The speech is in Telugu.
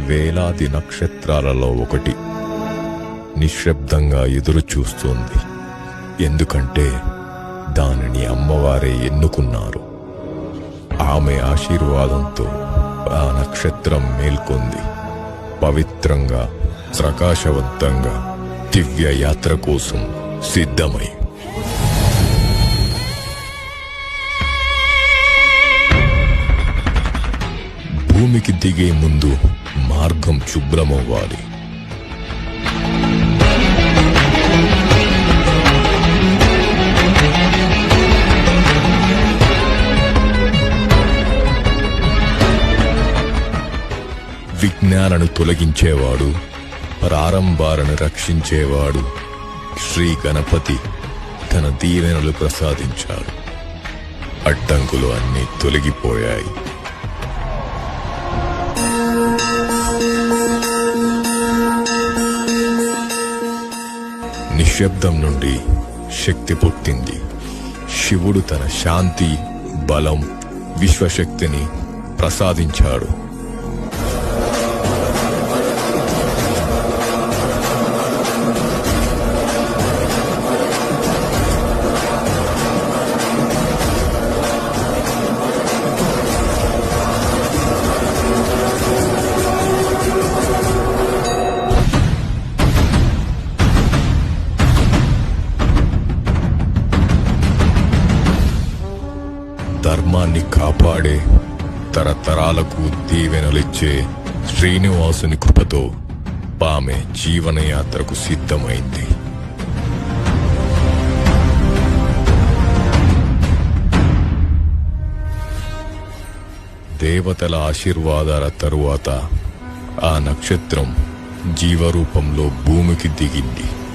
వేలాది నక్షత్రాలలో ఒకటి నిశ్శబ్దంగా ఎదురు చూస్తోంది. ఎందుకంటే దానిని అమ్మవారే ఎన్నుకున్నారు. ఆమె ఆశీర్వాదంతో ఆ నక్షత్రం మేల్కొంది. పవిత్రంగా, ప్రకాశవంతంగా దివ్య యాత్ర కోసం సిద్ధమై. భూమికి దిగే ముందు మార్గం శుభ్రమవ్వాలి. విఘ్నాలను తొలగించేవాడు, ప్రారంభాలను రక్షించేవాడు శ్రీ గణపతి తన దీవెనలు ప్రసాదించాడు. అడ్డంకులు అన్నీ తొలగిపోయాయి. నిశ్శబ్దం నుండి శక్తి పుట్టింది. శివుడు తన శాంతి, బలం, విశ్వశక్తిని ప్రసాదించాడు. ధర్మాన్ని కాపాడే, తరతరాలకు దీవెనలిచ్చే శ్రీనివాసుని కృపతో ఆమె జీవనయాత్రకు సిద్ధమైంది. దేవతల ఆశీర్వాదాల తరువాత ఆ నక్షత్రం జీవరూపంలో భూమికి దిగింది.